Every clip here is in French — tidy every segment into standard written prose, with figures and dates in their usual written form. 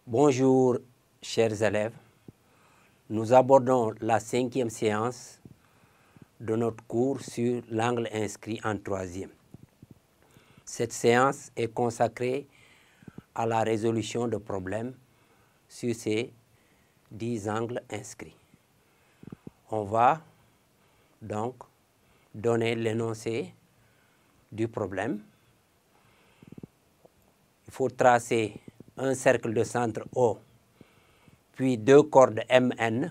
Bonjour, chers élèves. Nous abordons la 5e séance de notre cours sur l'angle inscrit en 3e. Cette séance est consacrée à la résolution de problèmes sur ces 10 angles inscrits. On va donc donner l'énoncé du problème. Il faut tracer un cercle de centre O, puis deux cordes MN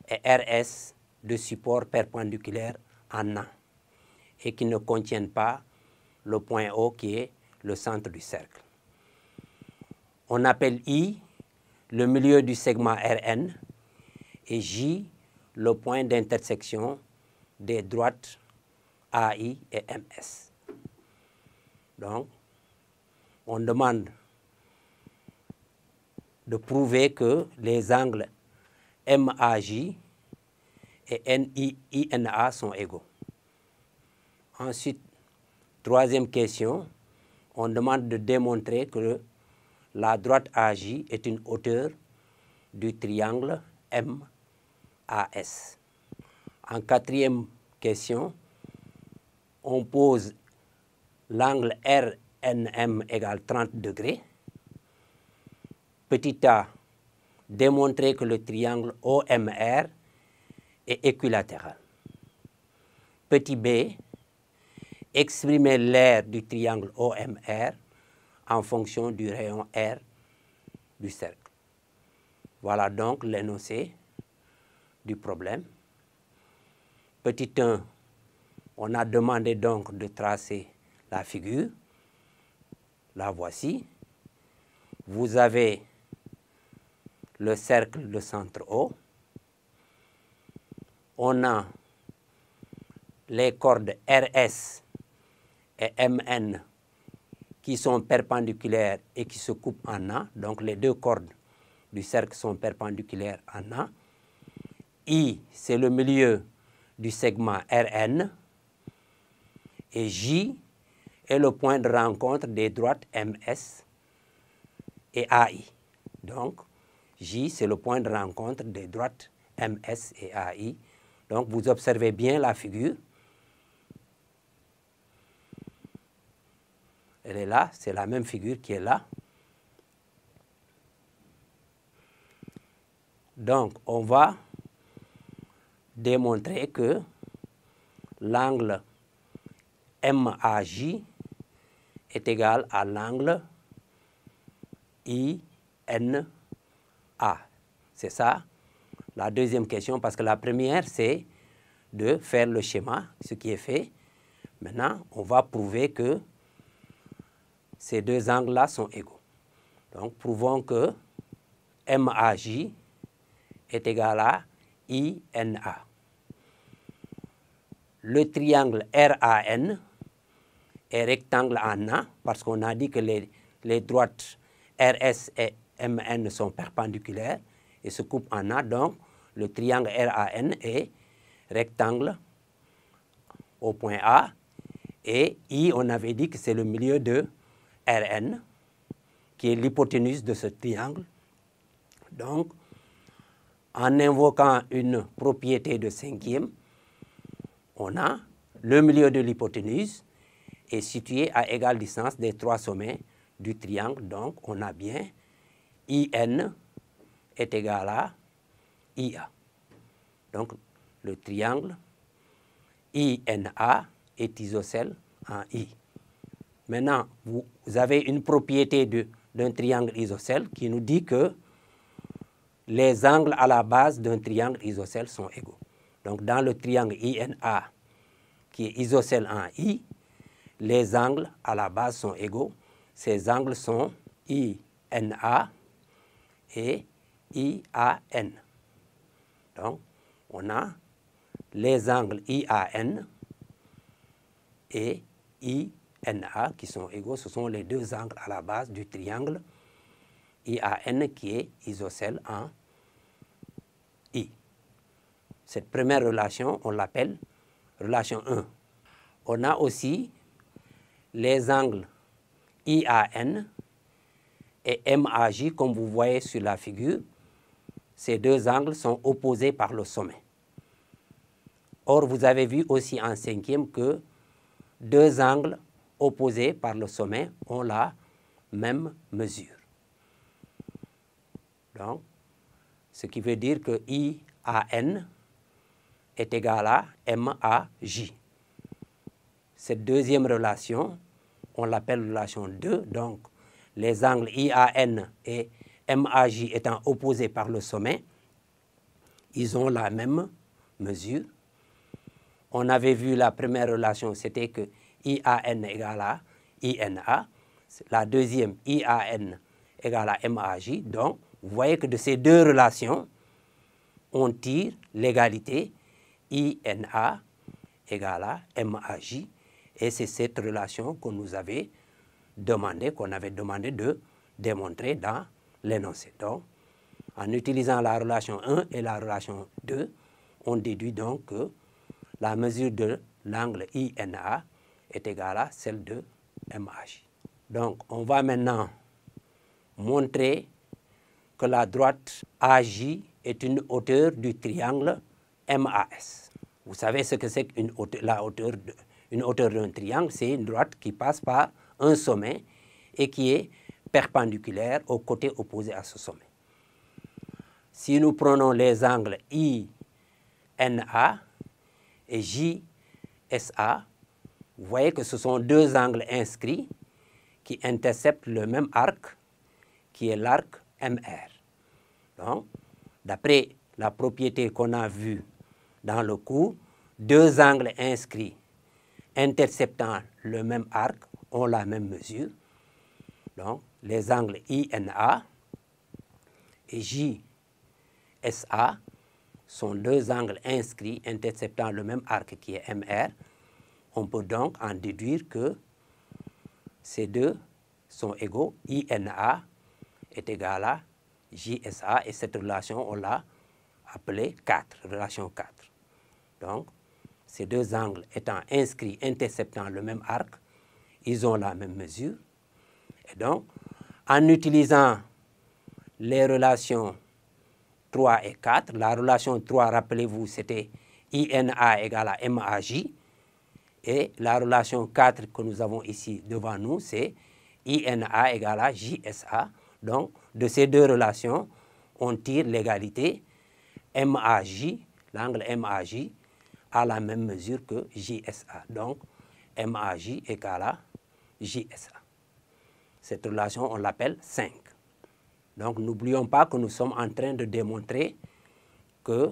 et RS de support perpendiculaire en A et qui ne contiennent pas le point O qui est le centre du cercle. On appelle I le milieu du segment RN et J le point d'intersection des droites AI et MS. Donc, on demande de prouver que les angles MAJ et INA sont égaux. Ensuite, troisième question, on demande de démontrer que la droite AJ est une hauteur du triangle MAS. En quatrième question, on pose l'angle RNM égale 30 degrés. Petit a, démontrer que le triangle OMR est équilatéral. Petit b, exprimer l'aire du triangle OMR en fonction du rayon R du cercle. Voilà donc l'énoncé du problème. Petit 1, on a demandé donc de tracer la figure. La voici. Vous avez le cercle de centre O. On a les cordes RS et MN qui sont perpendiculaires et qui se coupent en A. Donc les deux cordes du cercle sont perpendiculaires en A. I, c'est le milieu du segment RN. Et J est le point de rencontre des droites MS et AI. Donc, J, c'est le point de rencontre des droites MS et AI. Donc, vous observez bien la figure. Elle est là, c'est la même figure qui est là. Donc, on va démontrer que l'angle MAJ est égal à l'angle INA. C'est ça la deuxième question, parce que la première, c'est de faire le schéma, ce qui est fait. Maintenant, on va prouver que ces deux angles-là sont égaux. Donc, prouvons que MAJ est égal à INA. Le triangle RAN est rectangle en A, parce qu'on a dit que les droites RS et MN sont perpendiculaires et se coupent en A. Donc, le triangle RAN est rectangle au point A. Et I, on avait dit que c'est le milieu de RN, qui est l'hypoténuse de ce triangle. Donc, en invoquant une propriété de 5e, on a le milieu de l'hypoténuse est situé à égale distance des trois sommets du triangle. Donc, on a bien IN est égal à IA. Donc, le triangle INA est isocèle en I. Maintenant, vous avez une propriété d'un triangle isocèle qui nous dit que les angles à la base d'un triangle isocèle sont égaux. Donc, dans le triangle INA, qui est isocèle en I, les angles à la base sont égaux. Ces angles sont INA et IAN. Donc, on a les angles IAN et INA qui sont égaux. Ce sont les deux angles à la base du triangle IAN qui est isocèle en I. Cette première relation, on l'appelle relation 1. On a aussi les angles IAN et MAJ, comme vous voyez sur la figure, ces deux angles sont opposés par le sommet. Or, vous avez vu aussi en cinquième que deux angles opposés par le sommet ont la même mesure. Donc, ce qui veut dire que IAN est égal à MAJ. Cette deuxième relation, on l'appelle relation 2. Donc, les angles IAN et MAJ étant opposés par le sommet, ils ont la même mesure. On avait vu la première relation, c'était que IAN égale à INA. La deuxième, IAN égale à MAJ. Donc, vous voyez que de ces deux relations, on tire l'égalité INA égale à MAJ. Et c'est cette relation qu'on nous avait demandé, de démontrer dans l'énoncé. Donc, en utilisant la relation 1 et la relation 2, on déduit donc que la mesure de l'angle INA est égale à celle de MAJ. Donc, on va maintenant montrer que la droite AJ est une hauteur du triangle MAS. Vous savez ce que c'est qu'une hauteur, une hauteur d'un triangle? C'est une droite qui passe par un sommet et qui est perpendiculaire au côté opposé à ce sommet. Si nous prenons les angles INA et JSA, vous voyez que ce sont deux angles inscrits qui interceptent le même arc, qui est l'arc MR. Donc, d'après la propriété qu'on a vue dans le cours, deux angles inscrits interceptant le même arc ont la même mesure. Donc, les angles INA et JSA sont deux angles inscrits interceptant le même arc qui est MR. On peut donc en déduire que ces deux sont égaux. INA est égal à JSA et cette relation, on l'a appelée 4, relation 4. Donc, ces deux angles étant inscrits interceptant le même arc, ils ont la même mesure. Et donc, en utilisant les relations 3 et 4, la relation 3, rappelez-vous, c'était INA égale à MAJ. Et la relation 4 que nous avons ici devant nous, c'est INA égale à JSA. Donc, de ces deux relations, on tire l'égalité MAJ, l'angle MAJ, a la même mesure que JSA. Donc, MAJ égale à JSA. Cette relation, on l'appelle 5. Donc, n'oublions pas que nous sommes en train de démontrer que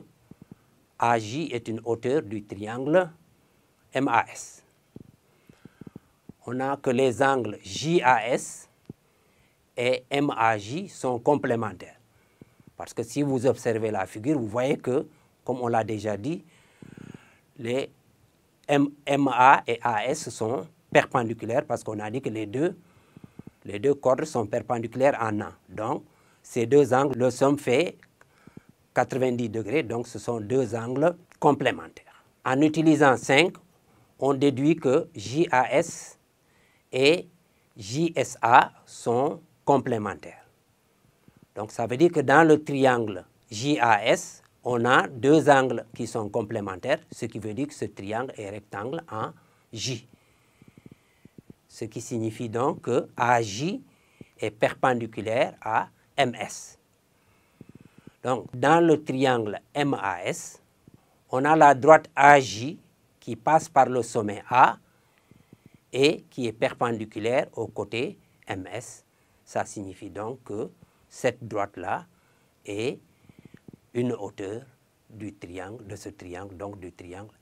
AJ est une hauteur du triangle MAS. On a que les angles JAS et MAJ sont complémentaires. Parce que si vous observez la figure, vous voyez que, comme on l'a déjà dit, les MA et AS sont perpendiculaires parce qu'on a dit que les deux cordes sont perpendiculaires en A. Donc, ces deux angles, le somme fait 90 degrés, donc ce sont deux angles complémentaires. En utilisant 5, on déduit que JAS et JSA sont complémentaires. Donc, ça veut dire que dans le triangle JAS, on a deux angles qui sont complémentaires, ce qui veut dire que ce triangle est rectangle en J. Ce qui signifie donc que AJ est perpendiculaire à MS. Donc, dans le triangle MAS, on a la droite AJ qui passe par le sommet A et qui est perpendiculaire au côté MS. Ça signifie donc que cette droite-là est une hauteur du triangle, de ce triangle, donc du triangle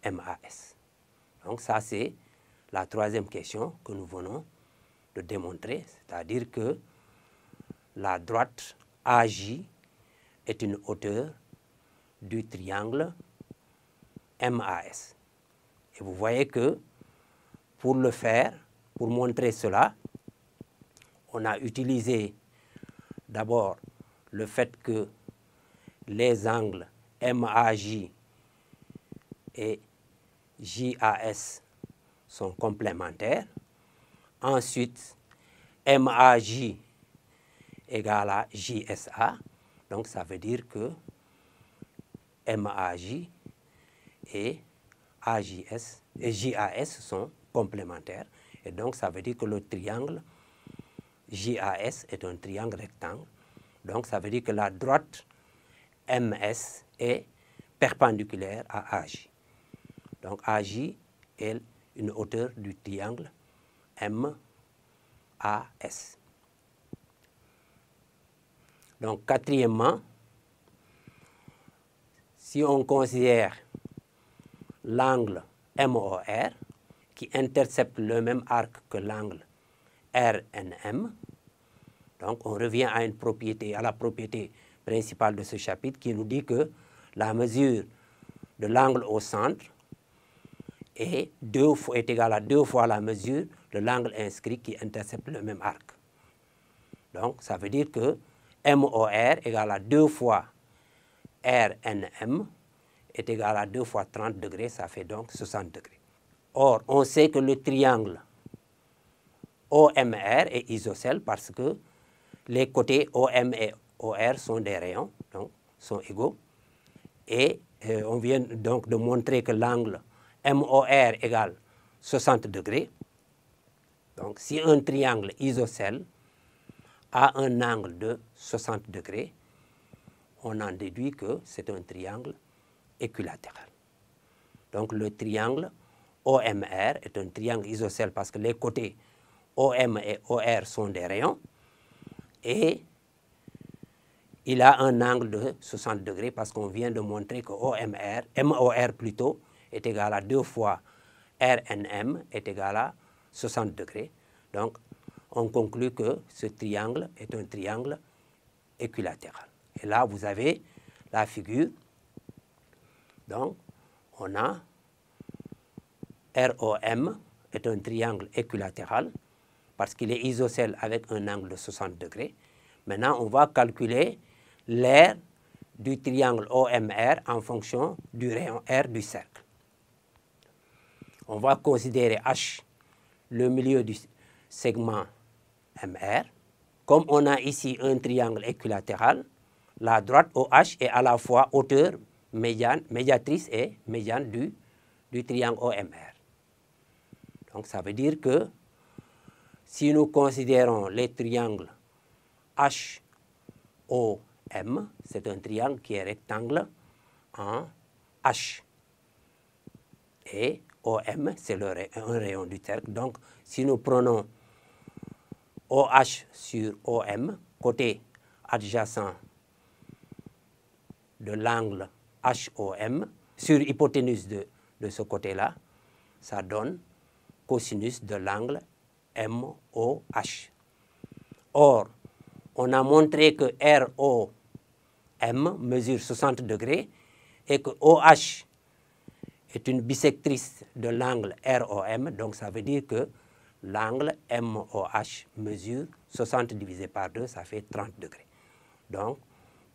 MAS. Donc ça, c'est la troisième question que nous venons de démontrer, c'est-à-dire que la droite AJ est une hauteur du triangle MAS. Et vous voyez que pour le faire, pour montrer cela, on a utilisé d'abord le fait que les angles MAJ et JAS sont complémentaires. Ensuite, MAJ égale à JSA. Donc ça veut dire que MAJ et AJS et JAS sont complémentaires. Et donc ça veut dire que le triangle JAS est un triangle rectangle. Donc ça veut dire que la droite MS est perpendiculaire à AJ. Donc AJ est une hauteur du triangle MAS. Donc quatrièmement, si on considère l'angle MOR qui intercepte le même arc que l'angle RNM, donc on revient à la propriété principale de ce chapitre qui nous dit que la mesure de l'angle au centre est égale à 2 fois la mesure de l'angle inscrit qui intercepte le même arc. Donc ça veut dire que MOR égale à 2 fois RNM est égal à 2 fois 30 degrés, ça fait donc 60 degrés. Or, on sait que le triangle OMR est isocèle parce que les côtés OM et OR sont des rayons, donc sont égaux. Et on vient donc de montrer que l'angle MOR égale 60 degrés. Donc, si un triangle isocèle a un angle de 60 degrés, on en déduit que c'est un triangle équilatéral. Donc, le triangle OMR est un triangle isocèle parce que les côtés OM et OR sont des rayons et il a un angle de 60 degrés parce qu'on vient de montrer que MOR plutôt est égal à 2 fois RNM est égal à 60 degrés. Donc, on conclut que ce triangle est un triangle équilatéral. Et là, vous avez la figure. Donc, on a ROM est un triangle équilatéral parce qu'il est isocèle avec un angle de 60 degrés. Maintenant, on va calculer l'aire du triangle OMR en fonction du rayon R du cercle. On va considérer H, le milieu du segment MR. Comme on a ici un triangle équilatéral, la droite OH est à la fois hauteur, médiatrice et médiane du triangle OMR. Donc ça veut dire que si nous considérons les triangles HOM, c'est un triangle qui est rectangle en H. Et OM, c'est un rayon du cercle. Donc, si nous prenons OH sur OM, côté adjacent de l'angle HOM, sur hypoténuse de ce côté-là, ça donne cosinus de l'angle MOH. Or, on a montré que ROM mesure 60 degrés et que OH est une bisectrice de l'angle ROM, donc ça veut dire que l'angle MOH mesure 60 divisé par 2, ça fait 30 degrés. Donc,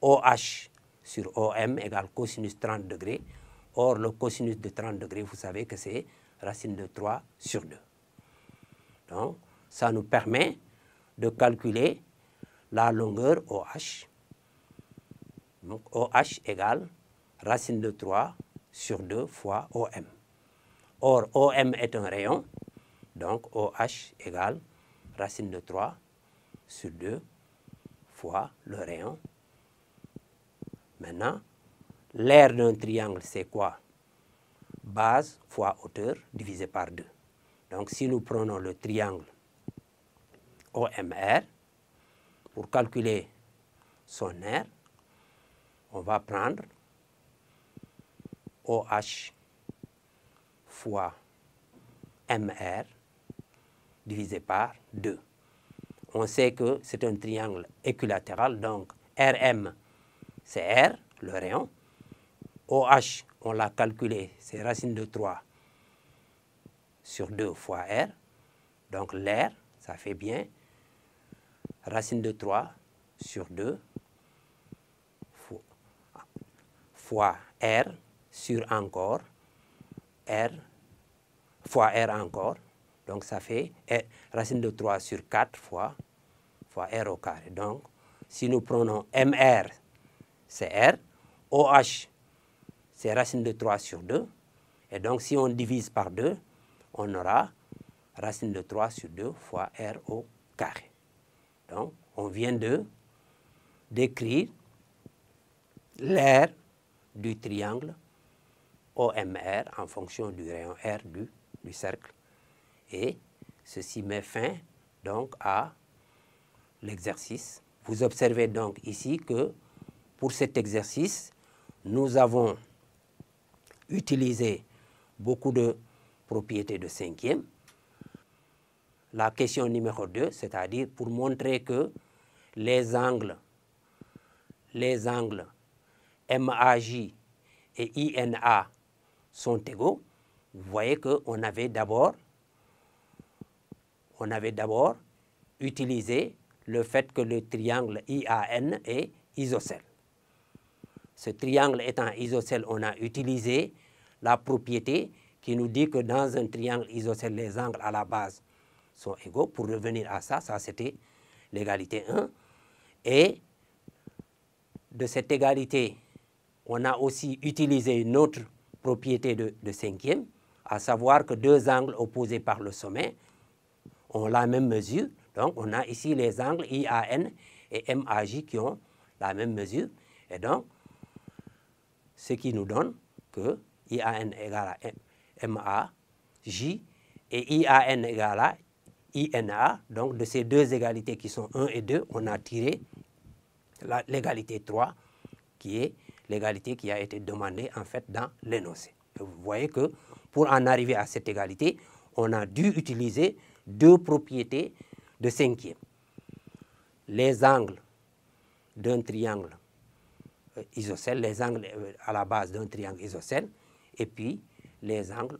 OH sur OM égale cosinus 30 degrés. Or, le cosinus de 30 degrés, vous savez que c'est racine de 3 sur 2. Donc, ça nous permet de calculer la longueur OH. Donc, OH égale racine de 3 sur 2 fois OM. Or, OM est un rayon, donc OH égale racine de 3 sur 2 fois le rayon. Maintenant, l'aire d'un triangle, c'est quoi? Base fois hauteur divisé par 2. Donc, si nous prenons le triangle OMR, pour calculer son aire, on va prendre OH fois MR divisé par 2. On sait que c'est un triangle équilatéral, donc RM, c'est R, le rayon. OH, on l'a calculé, c'est racine de 3 sur 2 fois R. Donc l'aire, ça fait bien racine de 3 sur 2 fois R sur encore R fois R encore. Donc ça fait racine de 3 sur 4 fois R au carré. Donc si nous prenons MR, c'est R, OH, c'est racine de 3 sur 2, et donc si on divise par 2, on aura racine de 3 sur 2 fois R au carré. Donc, on vient d'écrire l'aire du triangle OMR en fonction du rayon R du cercle. Et ceci met fin donc à l'exercice. Vous observez donc ici que pour cet exercice, nous avons utilisé beaucoup de propriétés de cinquième. La question numéro 2, c'est-à-dire pour montrer que les angles MAJ et INA sont égaux, vous voyez qu'on avait d'abord utilisé le fait que le triangle IAN est isocèle. Ce triangle étant isocèle, on a utilisé la propriété qui nous dit que dans un triangle isocèle, les angles à la base sont égaux. Pour revenir à ça, c'était l'égalité 1. Et de cette égalité, on a aussi utilisé une autre propriété de cinquième, à savoir que deux angles opposés par le sommet ont la même mesure. Donc, on a ici les angles IAN et MAJ qui ont la même mesure. Et donc, ce qui nous donne que IAN égale à MAJ et IAN égale à INA. Donc, de ces deux égalités qui sont 1 et 2, on a tiré l'égalité 3, qui est l'égalité qui a été demandée en fait dans l'énoncé. Vous voyez que pour en arriver à cette égalité, on a dû utiliser deux propriétés de cinquième. Les angles d'un triangle isocèle, les angles à la base d'un triangle isocèle, et puis les angles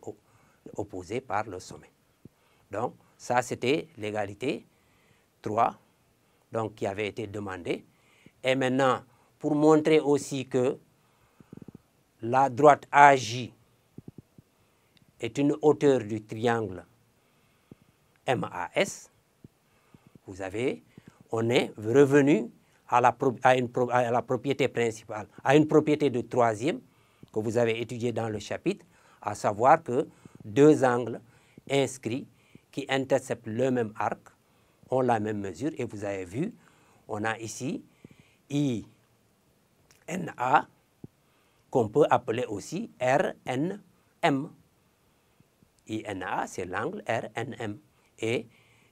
opposés par le sommet. Donc, ça, c'était l'égalité 3, donc, qui avait été demandée. Et maintenant, pour montrer aussi que la droite AJ est une hauteur du triangle MAS, on est revenu à la propriété principale, à une propriété de troisième que vous avez étudiée dans le chapitre, à savoir que deux angles inscrits qui interceptent le même arc ont la même mesure. Et vous avez vu, on a ici INA, qu'on peut appeler aussi RNM. INA, c'est l'angle RNM. Et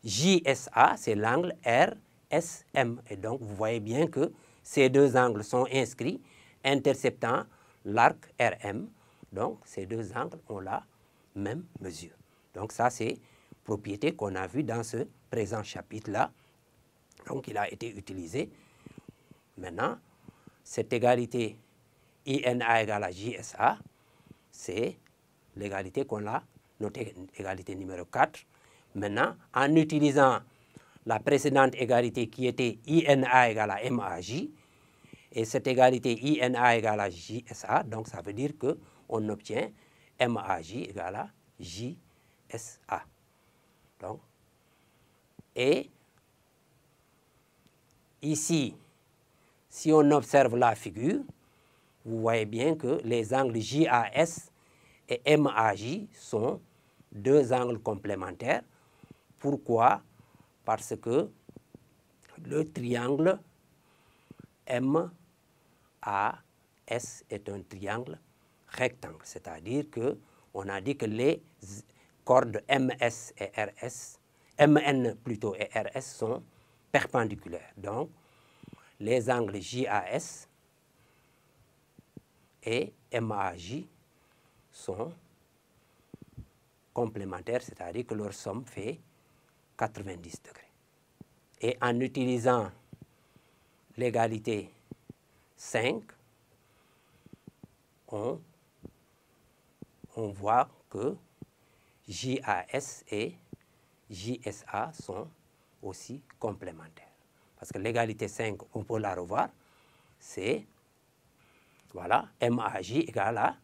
JSA, c'est l'angle RSM. Et donc, vous voyez bien que ces deux angles sont inscrits, interceptant l'arc RM. Donc, ces deux angles ont la même mesure. Donc, ça, c'est propriété qu'on a vue dans ce présent chapitre-là. Donc, il a été utilisé. Maintenant, cette égalité INA égale à JSA, c'est l'égalité qu'on a notée, égalité numéro 4. Maintenant, en utilisant la précédente égalité qui était INA égale à MAJ, et cette égalité INA égale à JSA, donc ça veut dire qu'on obtient MAJ égale à JSA. Donc, et ici, si on observe la figure, vous voyez bien que les angles JAS et MAJ sont deux angles complémentaires. Pourquoi? Parce que le triangle MAS est un triangle rectangle, c'est-à-dire qu'on a dit que les cordes MS et RS, MN plutôt et RS sont perpendiculaires. Donc, les angles JAS et MAJ sont complémentaires, c'est-à-dire que leur somme fait 90 degrés. Et en utilisant l'égalité 5, on voit que JAS et JSA sont aussi complémentaires. Parce que l'égalité 5, on peut la revoir, c'est, voilà, MAJ égale à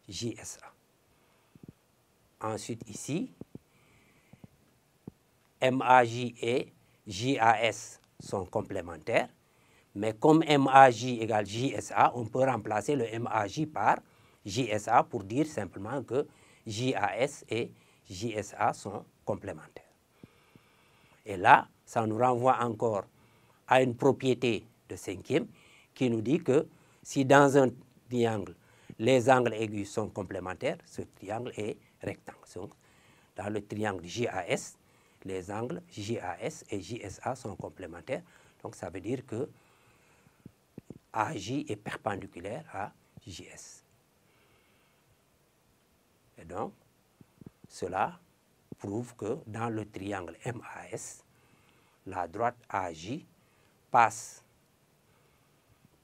JSA. Ensuite, ici, MAJ et JAS sont complémentaires. Mais comme MAJ égale JSA, on peut remplacer le MAJ par JSA pour dire simplement que JAS et JSA sont complémentaires. Et là, ça nous renvoie encore à une propriété de cinquième qui nous dit que si dans un triangle, les angles aigus sont complémentaires, ce triangle est rectangle. Donc, dans le triangle JAS, les angles JAS et JSA sont complémentaires. Donc, ça veut dire que AJ est perpendiculaire à JS. Et donc, cela prouve que dans le triangle MAS, la droite AJ passe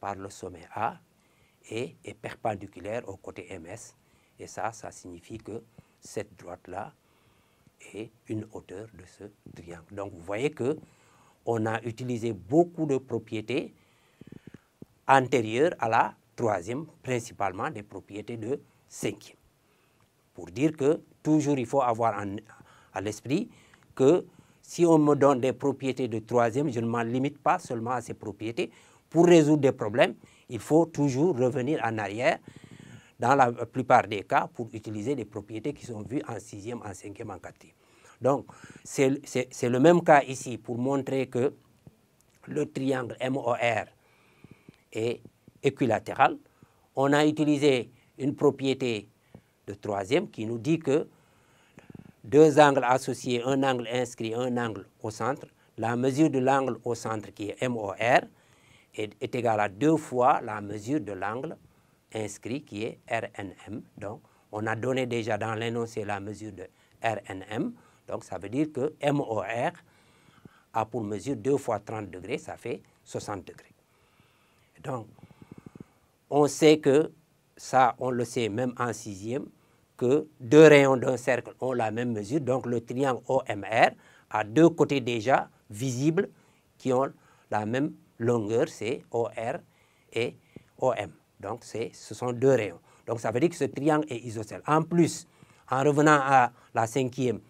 par le sommet A et est perpendiculaire au côté MS. Et ça signifie que cette droite-là est une hauteur de ce triangle. Donc, vous voyez qu'on a utilisé beaucoup de propriétés antérieures à la troisième, principalement des propriétés de cinquième. Pour dire que toujours il faut avoir à l'esprit que si on me donne des propriétés de troisième, je ne m'en limite pas seulement à ces propriétés. Pour résoudre des problèmes, il faut toujours revenir en arrière, dans la plupart des cas, pour utiliser des propriétés qui sont vues en sixième, en cinquième, en quatrième. Donc, c'est le même cas ici pour montrer que le triangle MOR est équilatéral. On a utilisé une propriété de troisième qui nous dit que deux angles associés, un angle inscrit, un angle au centre, la mesure de l'angle au centre qui est MOR est égale à 2 fois la mesure de l'angle inscrit qui est RNM. Donc, on a donné déjà dans l'énoncé la mesure de RNM. Donc, ça veut dire que MOR a pour mesure 2 fois 30 degrés, ça fait 60 degrés. Donc, on sait que ça, on le sait même en sixième, que deux rayons d'un cercle ont la même mesure. Donc, le triangle OMR a deux côtés déjà visibles qui ont la même longueur, c'est OR et OM. Donc, ce sont deux rayons. Donc, ça veut dire que ce triangle est isocèle. En plus, en revenant à la cinquième,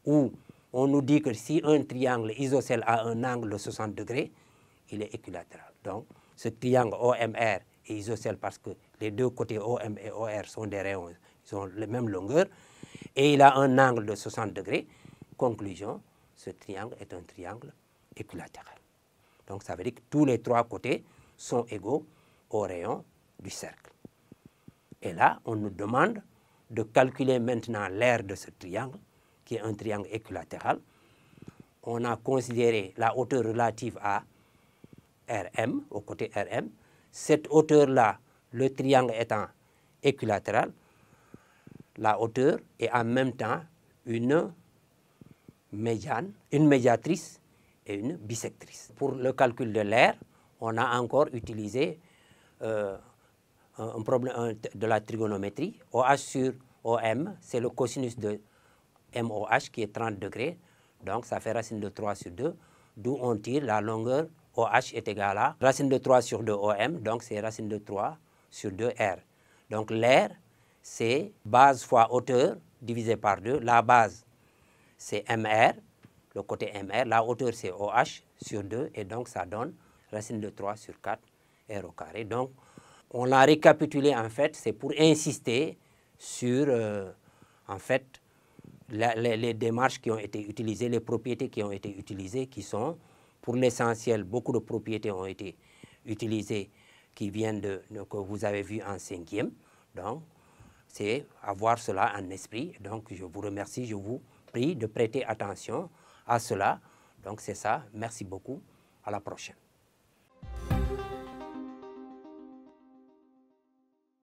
où on nous dit que si un triangle isocèle a un angle de 60 degrés, il est équilatéral. Donc, ce triangle OMR est isocèle parce que les deux côtés OM et OR sont des rayons, ils ont la même longueur, et il a un angle de 60 degrés. Conclusion, ce triangle est un triangle équilatéral. Donc, ça veut dire que tous les trois côtés sont égaux au rayon du cercle. Et là, on nous demande de calculer maintenant l'aire de ce triangle, qui est un triangle équilatéral. On a considéré la hauteur relative à RM, au côté RM. Cette hauteur-là, le triangle étant équilatéral, la hauteur est en même temps une médiane, une médiatrice et une bisectrice. Pour le calcul de l'aire, on a encore utilisé un problème de la trigonométrie. OH sur OM, c'est le cosinus de MOH qui est 30 degrés. Donc, ça fait racine de 3 sur 2, d'où on tire la longueur OH est égale à racine de 3 sur 2 OM, donc c'est racine de 3 sur 2 R. Donc, l'aire, c'est base fois hauteur divisé par 2. La base, c'est MR, le côté MR. La hauteur, c'est OH sur 2, et donc ça donne racine de 3 sur 4 R au carré. Donc, on l'a récapitulé, en fait, c'est pour insister sur, en fait, les démarches qui ont été utilisées, les propriétés qui ont été utilisées, qui sont, pour l'essentiel, beaucoup de propriétés ont été utilisées qui viennent que vous avez vu en cinquième. Donc, c'est avoir cela en esprit. Donc, je vous remercie, je vous prie de prêter attention à cela. Donc, c'est ça. Merci beaucoup. À la prochaine.